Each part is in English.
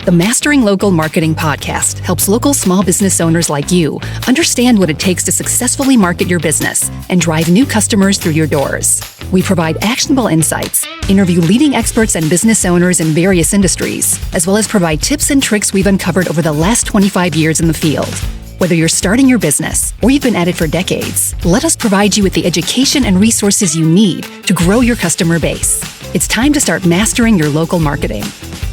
The Mastering Local Marketing podcast helps local small business owners like you understand what it takes to successfully market your business and drive new customers through your doors. We provide actionable insights, interview leading experts and business owners in various industries, as well as provide tips and tricks we've uncovered over the last 25 years in the field. Whether you're starting your business or you've been at it for decades, let us provide you with the education and resources you need to grow your customer base. It's time to start mastering your local marketing.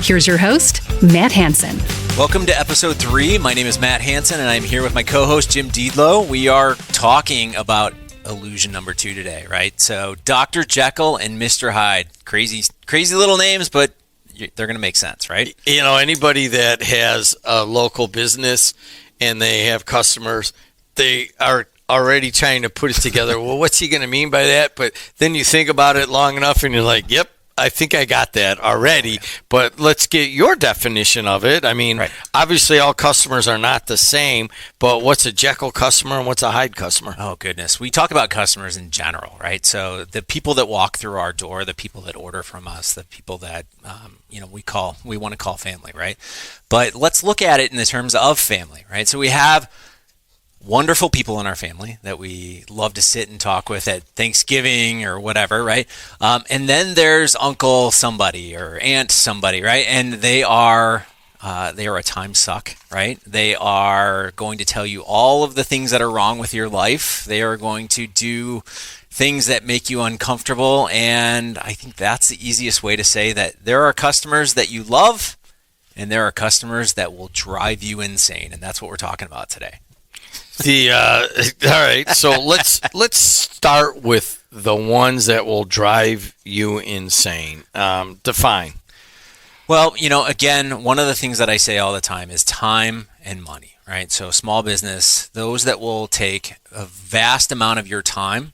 Here's your host, Matt Hansen. Welcome to episode 3. My name is Matt Hansen, and I'm here with my co-host, Jim Diedlow. We are talking about illusion number 2 today, right? So Dr. Jekyll and Mr. Hyde. Crazy little names, but they're going to make sense, right? You know, anybody that has a local business and they have customers, they are already trying to put it together. Well, what's he going to mean by that? But then you think about it long enough and you're like, yep, I think I got that already. But let's get your definition of it. I mean, Obviously all customers are not the same, but what's a Jekyll customer and what's a Hyde customer? Oh, goodness. We talk about customers in general, right? So the people that walk through our door, the people that order from us, the people that, we want to call family, right? But let's look at it in the terms of family, right? So we have wonderful people in our family that we love to sit and talk with at Thanksgiving or whatever, right? And then there's Uncle somebody or Aunt somebody, right? And they are a time suck, right? They are going to tell you all of the things that are wrong with your life. They are going to do things that make you uncomfortable. And I think that's the easiest way to say that there are customers that you love and there are customers that will drive you insane. And that's what we're talking about today. All right, so let's start with the ones that will drive you insane. Define. Well, again, one of the things that I say all the time is time and money, right? So small business, those that will take a vast amount of your time,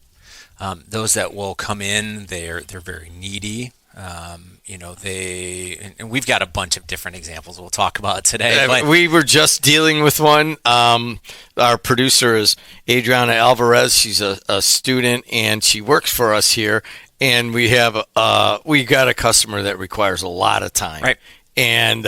those that will come in, they're very needy. And we've got a bunch of different examples we'll talk about today. But we were just dealing with one. Our producer is Adriana Alvarez. She's a student and she works for us here. And we got a customer that requires a lot of time. Right. And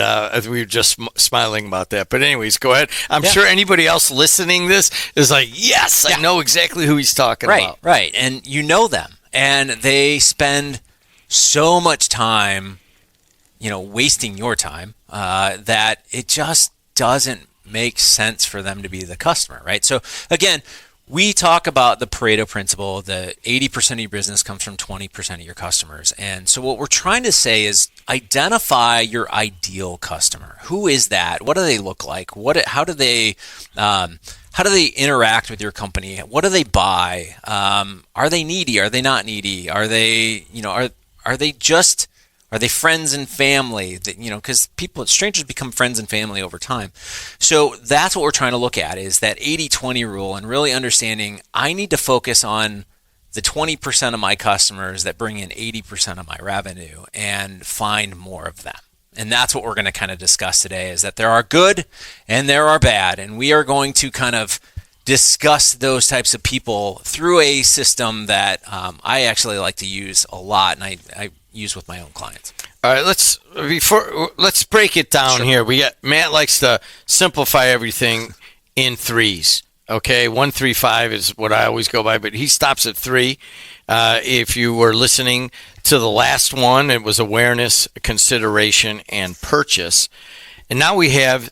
we were just smiling about that. But anyways, go ahead. I'm sure anybody else listening this is like, yes, I know exactly who he's talking about. Right. And you know them. And they spend so much time, wasting your time, that it just doesn't make sense for them to be the customer, right? So again, we talk about the Pareto principle, the 80% of your business comes from 20% of your customers. And so what we're trying to say is identify your ideal customer. Who is that? What do they look like? How do they interact with your company? What do they buy? Are they needy? Are they not needy? Are they, are they friends and family? That, because strangers become friends and family over time. So that's what we're trying to look at is that 80-20 rule and really understanding I need to focus on the 20% of my customers that bring in 80% of my revenue and find more of them. And that's what we're going to kind of discuss today is that there are good and there are bad. And we are going to kind of discuss those types of people through a system that I actually like to use a lot and I use with my own clients. All right, let's break it down here. Matt likes to simplify everything in threes. Okay, 1, 3, 5 is what I always go by, but he stops at 3. If you were listening to the last one, it was awareness, consideration, and purchase. And now we have,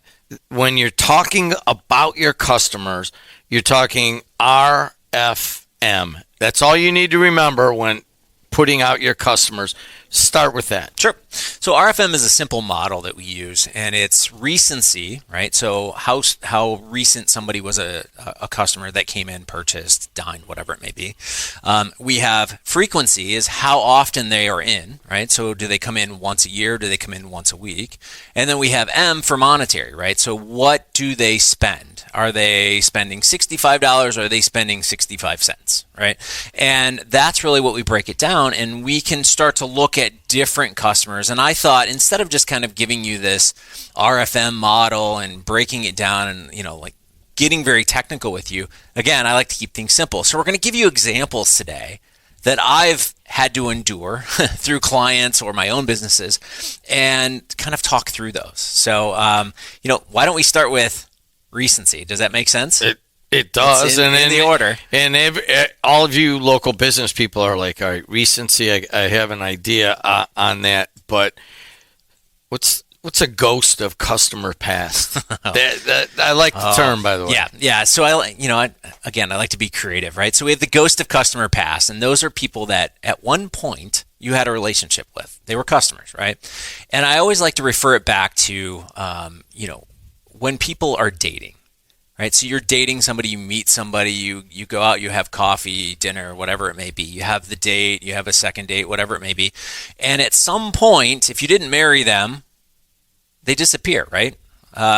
when you're talking about your customers, you're talking RFM. That's all you need to remember when putting out your customers. Start with that. Sure. So RFM is a simple model that we use, and it's recency, right? So how recent somebody was a customer that came in, purchased, dined, whatever it may be. We have frequency is how often they are in, right? So do they come in once a year? Do they come in once a week? And then we have M for monetary, right? So what do they spend? Are they spending $65 or are they spending 65 cents, right? And that's really what we break it down, and we can start to look at different customers. And I thought instead of just kind of giving you this RFM model and breaking it down and, getting very technical with you, again, I like to keep things simple. So we're going to give you examples today that I've had to endure through clients or my own businesses, and kind of talk through those. So, why don't we start with recency? Does that make sense? It does, in the order. And all of you local business people are like, all right, recency. I have an idea on that, but what's a ghost of customer past? I like the term, by the way. Yeah. So I like to be creative, right? So we have the ghost of customer past, and those are people that at one point you had a relationship with. They were customers, right? And I always like to refer it back to, when people are dating. Right. So you're dating somebody, you meet somebody, you go out, you have coffee, dinner, whatever it may be. You have the date, you have a second date, whatever it may be. And at some point, if you didn't marry them, they disappear, right?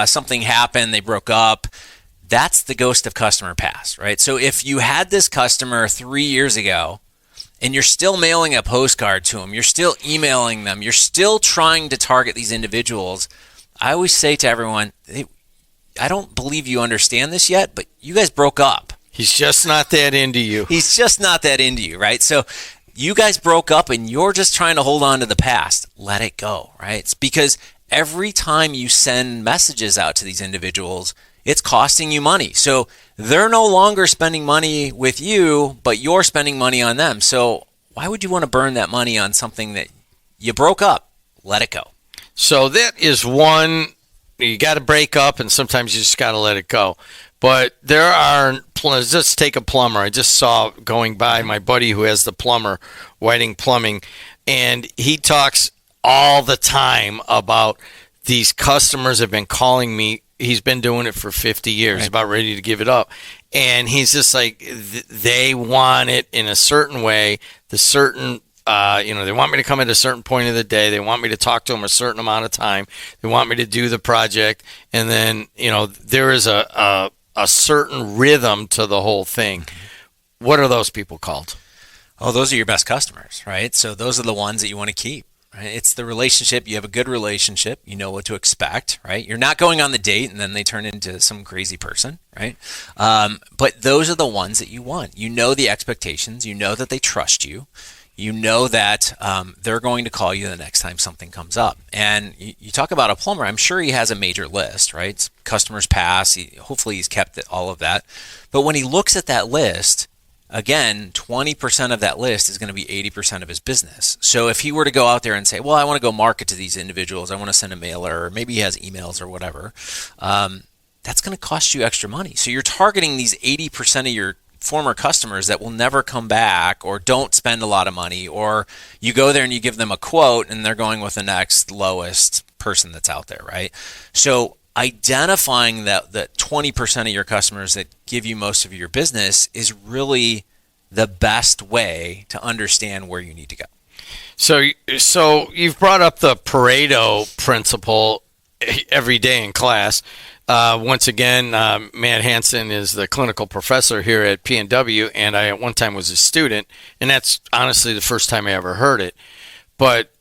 Something happened, they broke up. That's the ghost of customer past, right? So if you had this customer 3 years ago and you're still mailing a postcard to them, you're still emailing them, you're still trying to target these individuals, I always say to everyone, I don't believe you understand this yet, but you guys broke up. He's just not that into you. He's just not that into you, right? So you guys broke up and you're just trying to hold on to the past. Let it go, right? It's because every time you send messages out to these individuals, it's costing you money. So they're no longer spending money with you, but you're spending money on them. So why would you want to burn that money on something that you broke up? Let it go. So that is one. You got to break up, and sometimes you just got to let it go. But there are, let's take a plumber. I just saw going by my buddy who has the plumber, Whiting Plumbing, and he talks all the time about these customers have been calling me. He's been doing it for 50 years, right. About ready to give it up. And he's just like, they want it in a certain way, they want me to come at a certain point of the day. They want me to talk to them a certain amount of time. They want me to do the project. And then, there is a certain rhythm to the whole thing. What are those people called? Oh, those are your best customers, right? So those are the ones that you want to keep. Right? It's the relationship. You have a good relationship. You know what to expect, right? You're not going on the date and then they turn into some crazy person, right? But those are the ones that you want. You know the expectations. You know that they trust you. You know that they're going to call you the next time something comes up. And you talk about a plumber. I'm sure he has a major list, right? It's customers pass. Hopefully he's kept all of that. But when he looks at that list, again, 20% of that list is going to be 80% of his business. So if he were to go out there and say, well, I want to go market to these individuals, I want to send a mailer, or maybe he has emails or whatever, that's going to cost you extra money. So you're targeting these 80% of your former customers that will never come back or don't spend a lot of money, or you go there and you give them a quote and they're going with the next lowest person that's out there, right? So identifying that 20% of your customers that give you most of your business is really the best way to understand where you need to go. So you've brought up the Pareto principle every day in class. Once again, Matt Hansen is the clinical professor here at P&W, and I at one time was a student, and that's honestly the first time I ever heard it. But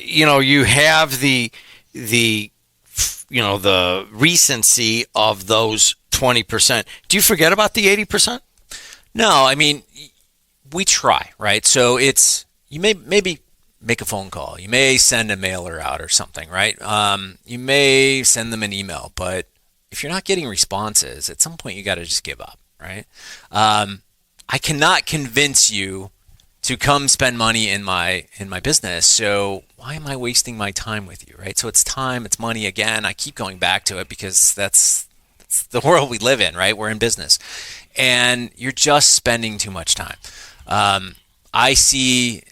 you have the recency of those 20%. Do you forget about the 80%? No, I mean, we try, right? So it's, you may maybe make a phone call. You may send a mailer out or something, right? You may send them an email, but if you're not getting responses, at some point you got to just give up, right? I cannot convince you to come spend money in my business, so why am I wasting my time with you, right? So it's time, it's money again. I keep going back to it because that's the world we live in, right? We're in business, and you're just spending too much time. I see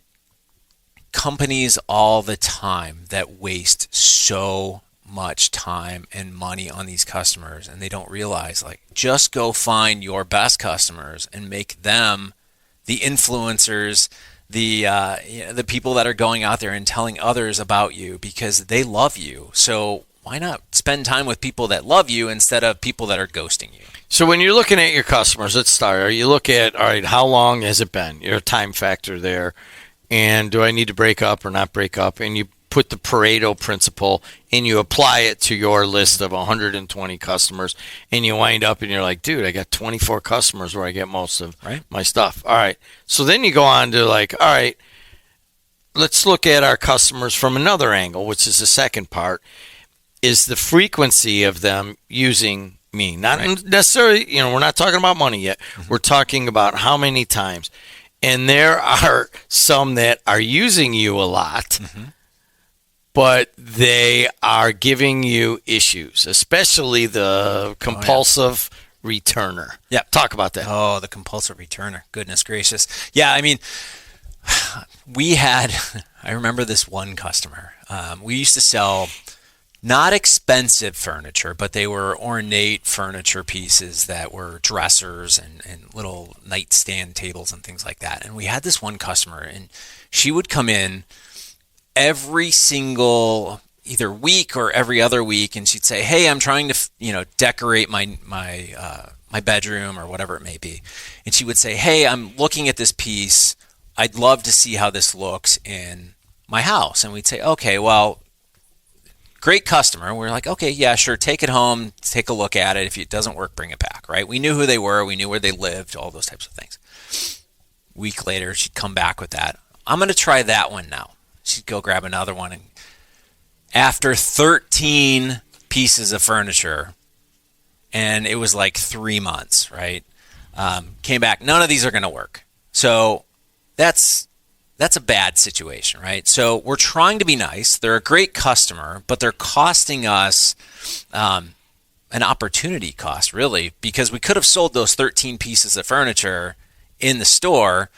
companies all the time that waste so much time and money on these customers, and they don't realize, like, just go find your best customers and make them the influencers, the people that are going out there and telling others about you because they love you. So why not spend time with people that love you instead of people that are ghosting you? So when you're looking at your customers, let's start. You look at, all right, how long has it been? Your time factor there. And do I need to break up or not break up? And you put the Pareto principle and you apply it to your list of 120 customers, and you wind up and you're like, dude, I got 24 customers where I get most of my stuff. All right. So then you go on to like, all right, let's look at our customers from another angle, which is the second part, is the frequency of them using me. Not necessarily, we're not talking about money yet. We're talking about how many times. And there are some that are using you a lot, but they are giving you issues, especially the compulsive returner. Yeah. Talk about that. Oh, the compulsive returner. Goodness gracious. Yeah, I mean, I remember this one customer. We used to sell not expensive furniture, but they were ornate furniture pieces that were dressers and little nightstand tables and things like that. And we had this one customer, and she would come in every single either week or every other week, and she'd say, hey, I'm trying to decorate my bedroom or whatever it may be. And she would say, hey, I'm looking at this piece. I'd love to see how this looks in my house. And we'd say, okay, well, great customer. We're like, okay, yeah, sure. Take it home. Take a look at it. If it doesn't work, bring it back, right? We knew who they were. We knew where they lived, all those types of things. Week later, she'd come back with that. I'm going to try that one now. She'd go grab another one. And after 13 pieces of furniture, and it was like 3 months, right? Came back. None of these are going to work. So that's a bad situation, right? So we're trying to be nice. They're a great customer, but they're costing us an opportunity cost, really, because we could have sold those 13 pieces of furniture in the store,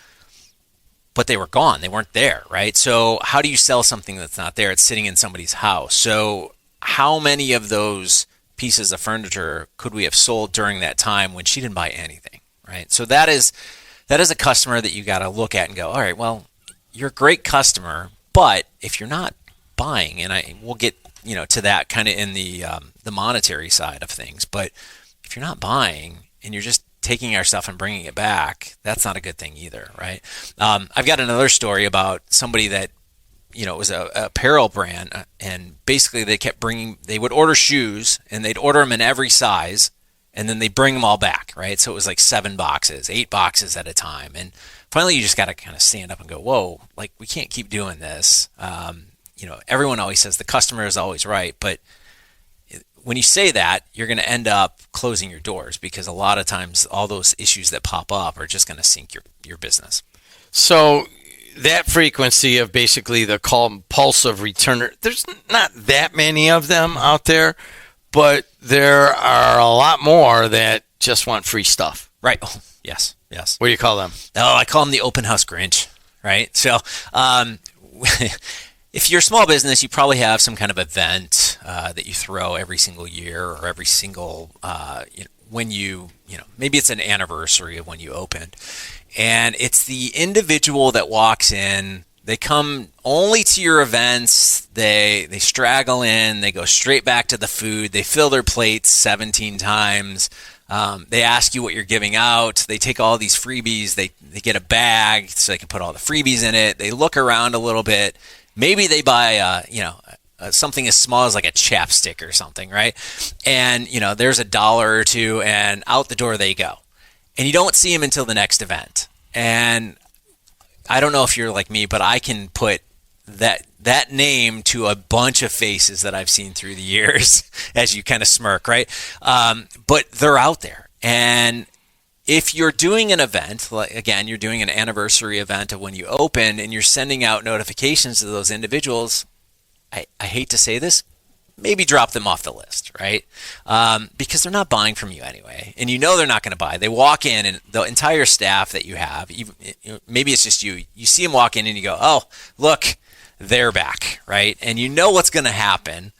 but they were gone. They weren't there, right? So how do you sell something that's not there? It's sitting in somebody's house. So how many of those pieces of furniture could we have sold during that time when she didn't buy anything, right? So that is a customer that you got to look at and go, all right, well, you're a great customer, but if you're not buying, and we'll get to that kind of in the monetary side of things, but if you're not buying and you're just taking our stuff and bringing it back, that's not a good thing either, right? I've got another story about somebody that it was a apparel brand, and basically they would order shoes and they'd order them in every size, and then they bring them all back, right? So it was like 7 boxes, 8 boxes at a time, and finally, you just got to kind of stand up and go, whoa, like we can't keep doing this. Everyone always says the customer is always right. But when you say that, you're going to end up closing your doors, because a lot of times all those issues that pop up are just going to sink your business. So that frequency of basically the compulsive returner, there's not that many of them out there, but there are a lot more that just want free stuff. Right. Oh, yes. Yes. What do you call them? Oh, I call them the Open House Grinch, right? So if you're a small business, you probably have some kind of event that you throw every single year, or every single, when maybe it's an anniversary of when you opened. And it's the individual that walks in. They come only to your events. They straggle in. They go straight back to the food. They fill their plates 17 times. They ask you what you're giving out. They take all these freebies. They get a bag so they can put all the freebies in it. They look around a little bit. Maybe they buy, something as small as like a chapstick or something, right? And, there's $1 or $2, and out the door they go. And you don't see them until the next event. And I don't know if you're like me, but I can put that name to a bunch of faces that I've seen through the years as you kind of smirk, right? But they're out there. And if you're doing an event, like again, you're doing an anniversary event of when you open, and you're sending out notifications to those individuals, I hate to say this, maybe drop them off the list, right? Because they're not buying from you anyway. And they're not going to buy. They walk in, and the entire staff that you have, maybe it's just you see them walk in and you go, oh, look, they're back, right? And you know what's going to happen,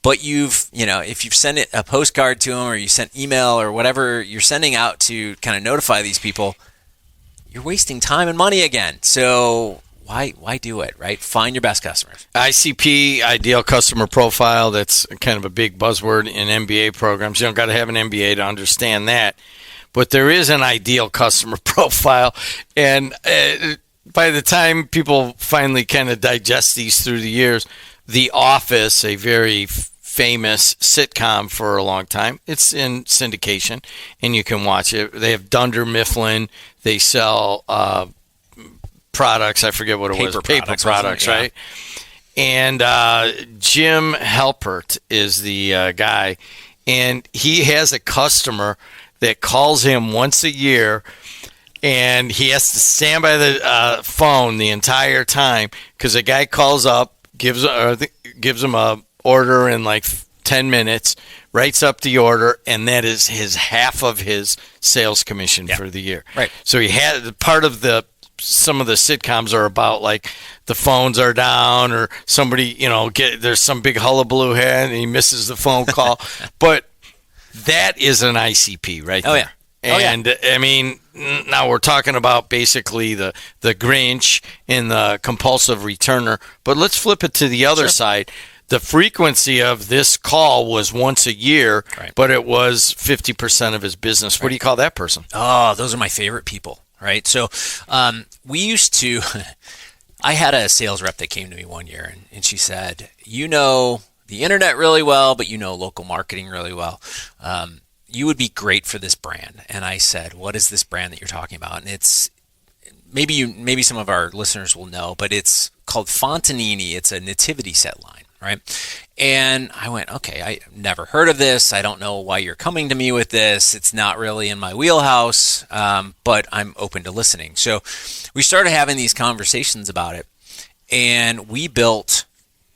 but if you've sent a postcard to them, or you sent email or whatever you're sending out to kind of notify these people, you're wasting time and money again. So why do it, right? Find your best customers. ICP, ideal customer profile, that's kind of a big buzzword in MBA programs. You don't got to have an MBA to understand that. But there is an ideal customer profile, and by the time people finally kind of digest these through the years, The Office, a very famous sitcom for a long time. It's in syndication, and you can watch it. They have Dunder Mifflin. They sell products. I forget what it was. Paper products, yeah. right? And Jim Halpert is the guy, and he has a customer that calls him once a year, and he has to stand by the phone the entire time because a guy calls up, gives him a order in like 10 minutes, writes up the order, and that is his half of his sales commission for the year. Right. So he had part of some of the sitcoms are about like the phones are down or somebody, there's some big hullabaloo head and he misses the phone call. But that is an ICP right there. Oh, yeah. And I mean, now we're talking about basically the Grinch and the Compulsive Returner, but let's flip it to the other side. The frequency of this call was once a year, but it was 50% of his business. What do you call that person? Oh, those are my favorite people, right? So we used to, I had a sales rep that came to me one year, and she said, you know the internet really well, but you know local marketing really well. You would be great for this brand. And I said, what is this brand that you're talking about? And it's, maybe some of our listeners will know, but it's called Fontanini. It's a nativity set line, right? And I went, okay, I never heard of this. I don't know why you're coming to me with this. It's not really in my wheelhouse, but I'm open to listening. So we started having these conversations about it, and we built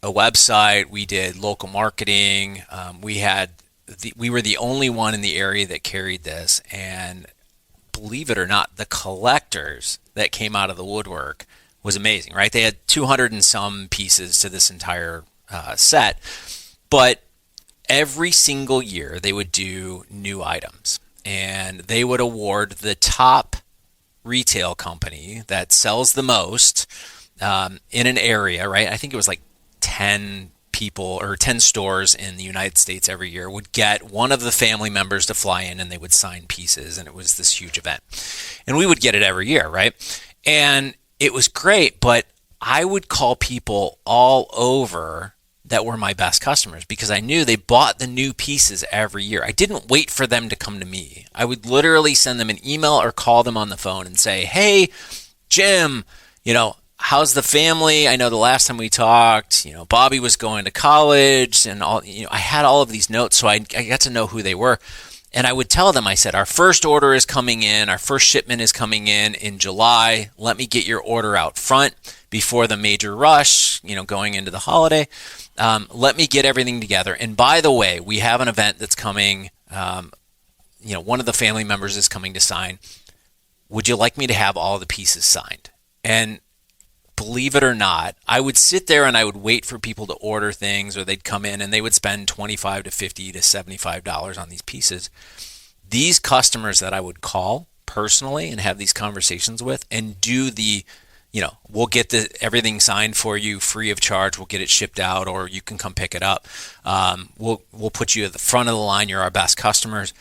a website. We did local marketing. We were the only one in the area that carried this, and believe it or not, the collectors that came out of the woodwork was amazing, right? They had 200 and some pieces to this entire set, but every single year they would do new items, and they would award the top retail company that sells the most in an area, right? I think it was like 10 people or 10 stores in the United States every year would get one of the family members to fly in, and they would sign pieces, and it was this huge event. And we would get it every year, right? And it was great, but I would call people all over that were my best customers because I knew they bought the new pieces every year. I didn't wait for them to come to me. I would literally send them an email or call them on the phone and say, hey, Jim, how's the family? I know the last time we talked, Bobby was going to college and all, I had all of these notes, so I got to know who they were. And I would tell them, I said, our first order is coming in, our first shipment is coming in July. Let me get your order out front before the major rush, going into the holiday. Let me get everything together. And by the way, we have an event that's coming. One of the family members is coming to sign. Would you like me to have all the pieces signed? And believe it or not, I would sit there and I would wait for people to order things, or they'd come in and they would spend $25 to $50 to $75 on these pieces. These customers that I would call personally and have these conversations with and do we'll get everything signed for you free of charge. We'll get it shipped out, or you can come pick it up. We'll put you at the front of the line. You're our best customers.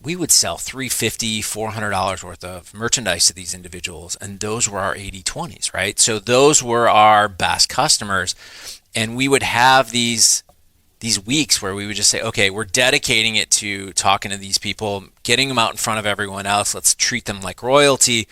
We would sell $350, $400 worth of merchandise to these individuals, and those were our 80/20s, right? So those were our best customers, and we would have these weeks where we would just say, okay, we're dedicating it to talking to these people, getting them out in front of everyone else. Let's treat them like royalty.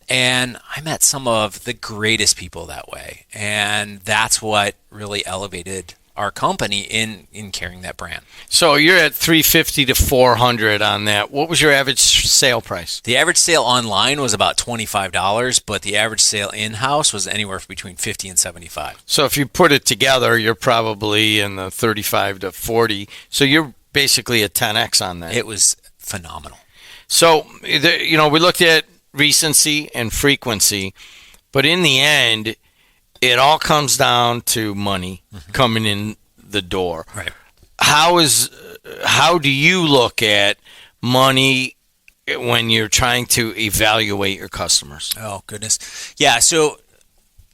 And I met some of the greatest people that way, and that's what really elevated our company in carrying that brand. So you're at $350 to $400 on that. What was your average sale price? The average sale online was about $25, but the average sale in-house was anywhere between $50 and $75. So if you put it together, you're probably in the $35 to $40. So you're basically a 10x on that. It was phenomenal. So we looked at recency and frequency, but in the end, it all comes down to money coming in the door. Right. How do you look at money when you're trying to evaluate your customers? Oh, goodness. Yeah, so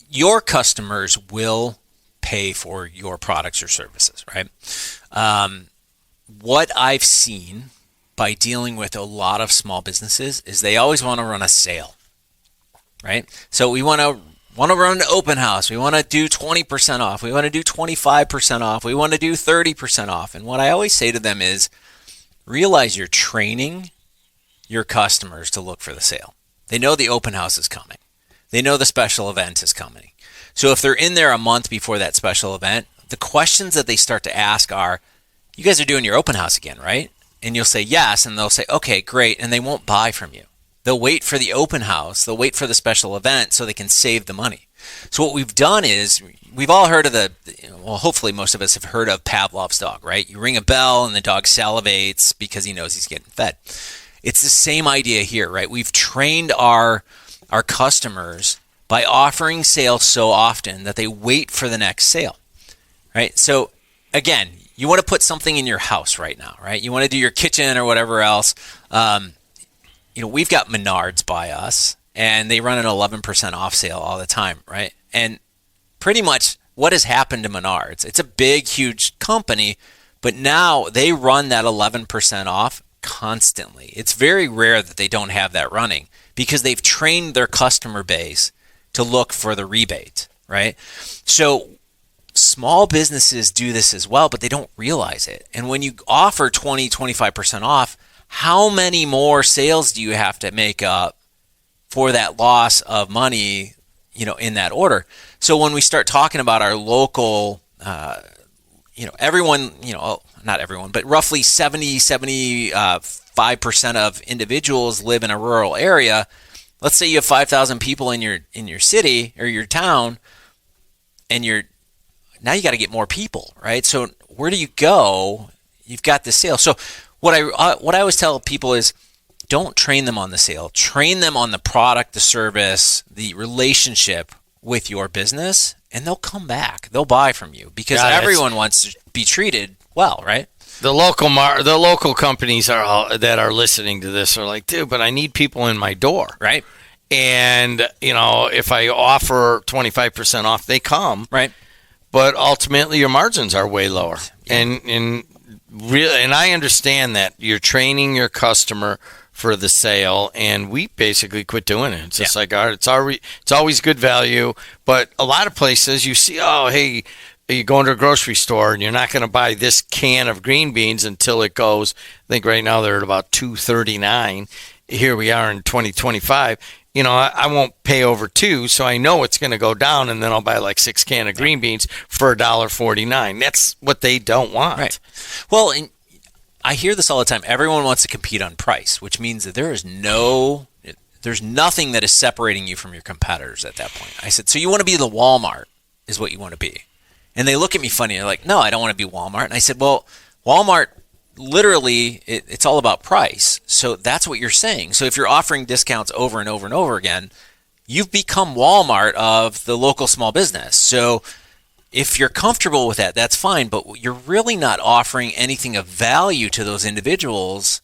your customers will pay for your products or services, right? What I've seen by dealing with a lot of small businesses is they always want to run a sale, right? So we want to want to run an open house. We want to do 20% off. We want to do 25% off. We want to do 30% off. And what I always say to them is realize you're training your customers to look for the sale. They know the open house is coming. They know the special event is coming. So if they're in there a month before that special event, the questions that they start to ask are, you guys are doing your open house again, right? And you'll say yes, and they'll say, okay, great, and they won't buy from you. They'll wait for the open house, they'll wait for the special event so they can save the money. So what we've done is, we've all heard of hopefully most of us have heard of Pavlov's dog, right? You ring a bell and the dog salivates because he knows he's getting fed. It's the same idea here, right? We've trained our customers by offering sales so often that they wait for the next sale, right? So again, you want to put something in your house right now, right? You want to do your kitchen or whatever else. We've got Menards by us, and they run an 11% off sale all the time, right? And pretty much what has happened to Menards, it's a big, huge company, but now they run that 11% off constantly. It's very rare that they don't have that running because they've trained their customer base to look for the rebate, right? So small businesses do this as well, but they don't realize it. And when you offer 20, 25% off, how many more sales do you have to make up for that loss of money, in that order? So when we start talking about our local, everyone, not everyone, but roughly 75% of individuals live in a rural area. Let's say you have 5,000 people in your city or your town, and now you got to get more people, right? So where do you go? You've got the sale. So what I always tell people is, don't train them on the sale. Train them on the product, the service, the relationship with your business, and they'll come back. They'll buy from you because everyone wants to be treated well, right? The local companies that are listening to this are like, dude, but I need people in my door, right? And if I offer 25% off, they come, right? But ultimately, your margins are way lower, and I understand that you're training your customer for the sale, and we basically quit doing it. It's just like it's always good value, but a lot of places you see, oh, hey, you go into a grocery store and you're not going to buy this can of green beans until it goes. I think right now they're at about $2.39. Here we are in 2025. I won't pay over $2, so I know it's going to go down, and then I'll buy like 6 cans of green beans for $1.49. That's what they don't want. Right. Well, and I hear this all the time. Everyone wants to compete on price, which means that there's nothing that is separating you from your competitors at that point. I said, so you want to be the Walmart is what you want to be. And they look at me funny. They're like, no, I don't want to be Walmart. And I said, well, Walmart, literally, it's all about price. So that's what you're saying. So if you're offering discounts over and over and over again, you've become Walmart of the local small business. So if you're comfortable with that, that's fine. But you're really not offering anything of value to those individuals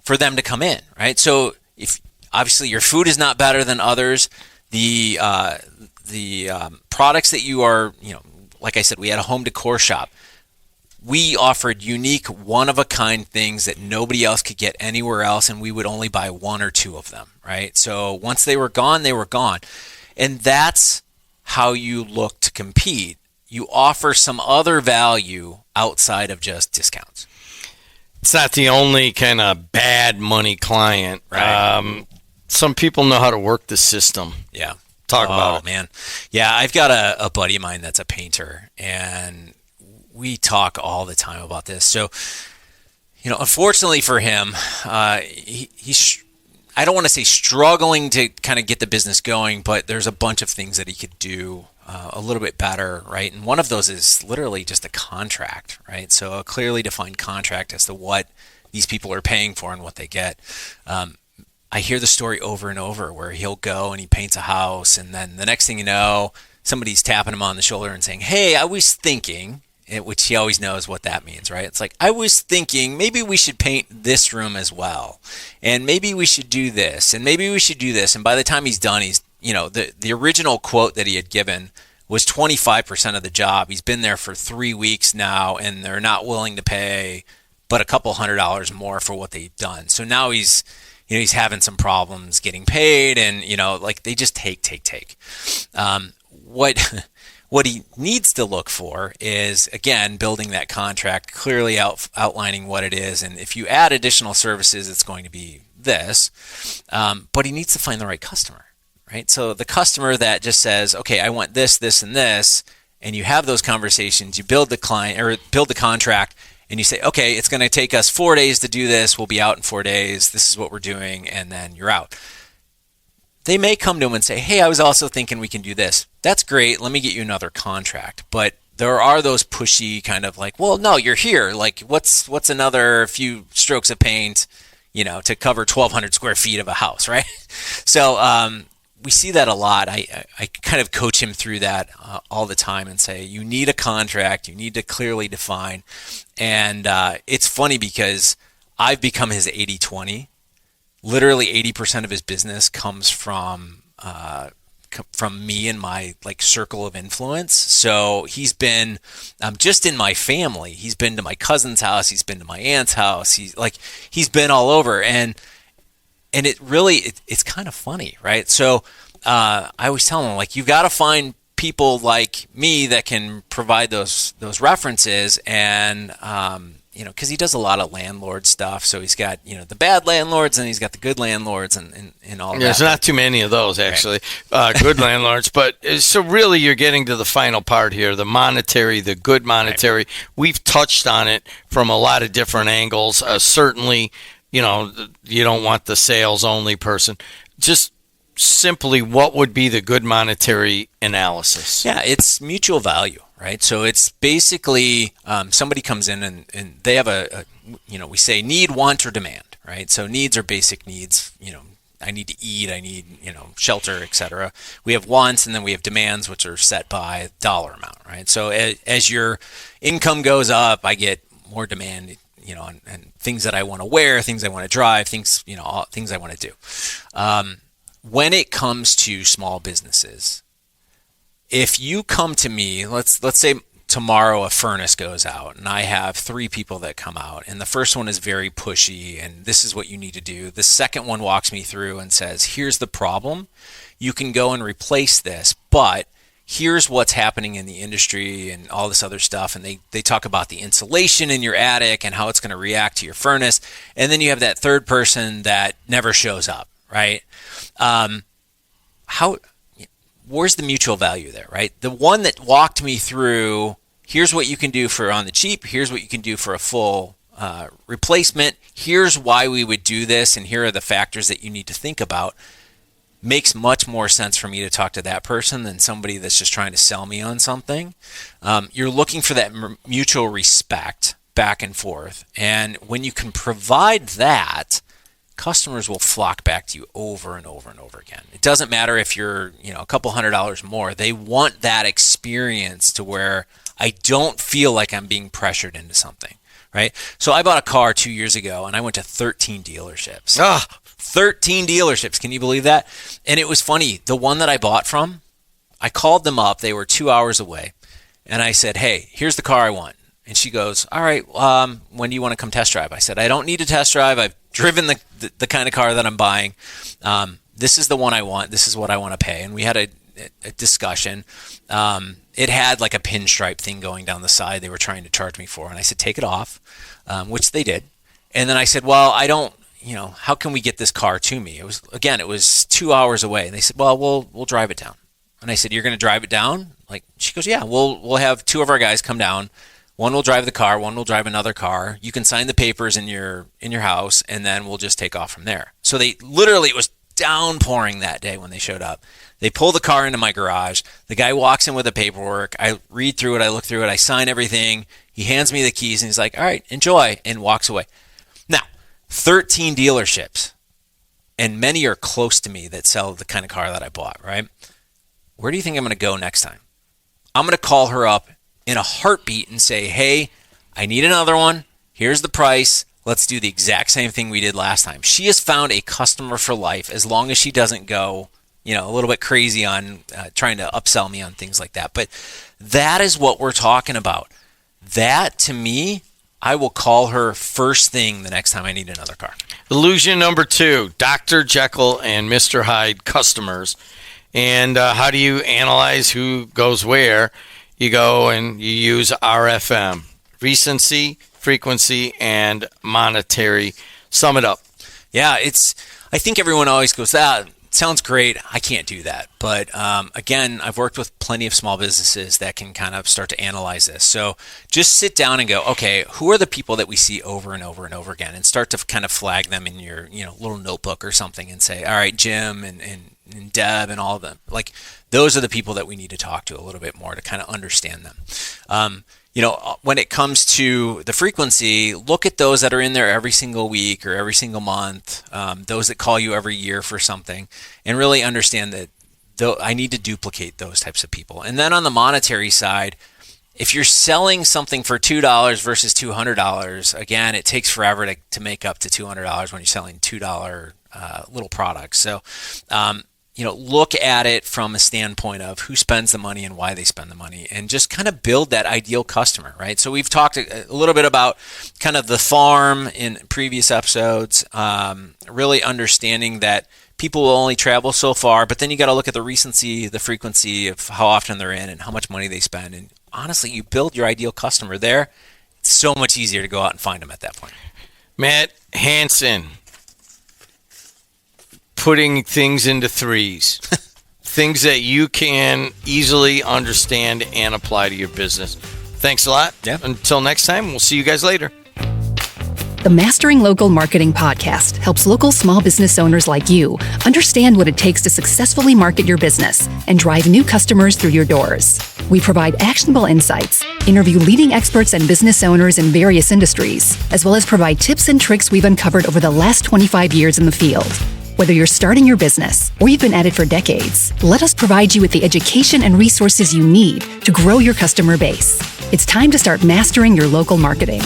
for them to come in, right? So if obviously your food is not better than others, the products that you are, like I said, we had a home decor shop. We offered unique, one-of-a-kind things that nobody else could get anywhere else, and we would only buy 1 or 2 of them, right? So once they were gone, they were gone. And that's how you look to compete. You offer some other value outside of just discounts. It's not the only kind of bad money client. Right. Some people know how to work the system. Yeah. Talk about it. Man. Yeah, I've got a buddy of mine that's a painter, and we talk all the time about this. So, unfortunately for him, he's I don't want to say struggling to kind of get the business going, but there's a bunch of things that he could do a little bit better, right? And one of those is literally just a contract, right? So a clearly defined contract as to what these people are paying for and what they get. I hear the story over and over where he'll go and he paints a house, and then the next thing you know, somebody's tapping him on the shoulder and saying, hey, I was thinking, which he always knows what that means, right? It's like, I was thinking maybe we should paint this room as well, and maybe we should do this, and maybe we should do this. And by the time he's done, he's, the original quote that he had given was 25% of the job. He's been there for 3 weeks now, and they're not willing to pay but a couple $100 more for what they've done. So now he's he's having some problems getting paid, and like they just take. What he needs to look for is, again, building that contract, clearly outlining what it is, and if you add additional services, it's going to be this. But he needs to find the right customer, right? So the customer that just says, okay, I want this, this, and this, and you have those conversations, you build the client or build the contract, and you say, okay, it's going to take us 4 days to do this. We'll be out in 4 days. This is what we're doing, and then you're out. They may come to him and say, hey, I was also thinking we can do this. That's great. Let me get you another contract. But there are those pushy kind of like, well, no, you're here. Like, what's another few strokes of paint, to cover 1,200 square feet of a house, right? So we see that a lot. I kind of coach him through that all the time and say, you need a contract. You need to clearly define. And it's funny because I've become his 80-20. Literally 80% of his business comes from me and my circle of influence. So he's been just in my family. He's been to my cousin's house. He's been to my aunt's house. He's been all over, and it's kind of funny, right? So I always tell him, you've got to find people like me that can provide those references, and because he does a lot of landlord stuff. So he's got, the bad landlords, and he's got the good landlords, and all of that. There's not too many of those, actually, right. Good landlords. But so really you're getting to the final part here, the monetary, the good monetary. Right. We've touched on it from a lot of different angles. Certainly, you don't want the sales only person. Just simply, what would be the good monetary analysis? Yeah, it's mutual value. Right. So it's basically somebody comes in and they have we say need, want, or demand. Right. So needs are basic needs. I need to eat. I need, shelter, etc. We have wants, and then we have demands, which are set by dollar amount. Right. So as your income goes up, I get more demand, and things that I want to wear, things I want to drive, things, all things I want to do. When it comes to small businesses, if you come to me, let's say tomorrow a furnace goes out and I have 3 people that come out, and the first one is very pushy and this is what you need to do. The second one walks me through and says, here's the problem. You can go and replace this, but here's what's happening in the industry and all this other stuff. And they talk about the insulation in your attic and how it's going to react to your furnace. And then you have that third person that never shows up, right? Where's the mutual value there, right? The one that walked me through, here's what you can do for on the cheap, here's what you can do for a full replacement, here's why we would do this, and here are the factors that you need to think about, makes much more sense for me to talk to that person than somebody that's just trying to sell me on something. You're looking for that mutual respect back and forth, and when you can provide that, customers will flock back to you over and over and over again. It doesn't matter if you're, a couple $100s more. They want that experience to where I don't feel like I'm being pressured into something, right? So I bought a car 2 years ago, and I went to 13 dealerships. 13 dealerships. Can you believe that? And it was funny. The one that I bought from, I called them up. They were 2 hours away. And I said, hey, here's the car I want. And she goes, all right, when do you want to come test drive? I said, I don't need to test drive. I've driven the kind of car that I'm buying. This is the one I want. This is what I want to pay. And we had a discussion. It had like a pinstripe thing going down the side they were trying to charge me for. And I said, take it off, which they did. And then I said, well, I don't, how can we get this car to me? It was 2 hours away. And they said, well, we'll drive it down. And I said, you're going to drive it down? She goes, yeah, we'll have 2 of our guys come down. One will drive the car, one will drive another car. You can sign the papers in your house, and then we'll just take off from there. So it was downpouring that day when they showed up. They pull the car into my garage. The guy walks in with the paperwork. I read through it, I look through it, I sign everything. He hands me the keys, and he's like, all right, enjoy, and walks away. Now, 13 dealerships, and many are close to me that sell the kind of car that I bought, right? Where do you think I'm going to go next time? I'm going to call her up in a heartbeat and say, hey, I need another one. Here's the price. Let's do the exact same thing we did last time. She has found a customer for life as long as she doesn't go, a little bit crazy on trying to upsell me on things like that. But that is what we're talking about. That, to me, I will call her first thing the next time I need another car. Illusion number 2, Dr. Jekyll and Mr. Hyde customers. And how do you analyze who goes where? You go and you use RFM, recency, frequency, and monetary. Sum it up. Yeah, I think everyone always goes, sounds great. I can't do that. But again, I've worked with plenty of small businesses that can kind of start to analyze this. So just sit down and go, okay, who are the people that we see over and over and over again, and start to kind of flag them in your little notebook or something and say, all right, Jim and Deb and all of them. Like, those are the people that we need to talk to a little bit more to kind of understand them. When it comes to the frequency, look at those that are in there every single week or every single month, those that call you every year for something, and really understand that I need to duplicate those types of people. And then on the monetary side, if you're selling something for $2 versus $200, again, it takes forever to make up to $200 when you're selling $2 little products. So, look at it from a standpoint of who spends the money and why they spend the money, and just kind of build that ideal customer, right? So we've talked a little bit about kind of the farm in previous episodes, really understanding that people will only travel so far, but then you got to look at the recency, the frequency of how often they're in and how much money they spend. And honestly, you build your ideal customer there. It's so much easier to go out and find them at that point. Matt Hansen, putting things into threes, things that you can easily understand and apply to your business. Thanks a lot. Yeah. Until next time, we'll see you guys later. The Mastering Local Marketing podcast helps local small business owners like you understand what it takes to successfully market your business and drive new customers through your doors. We provide actionable insights, interview leading experts and business owners in various industries, as well as provide tips and tricks we've uncovered over the last 25 years in the field. Whether you're starting your business or you've been at it for decades, let us provide you with the education and resources you need to grow your customer base. It's time to start mastering your local marketing.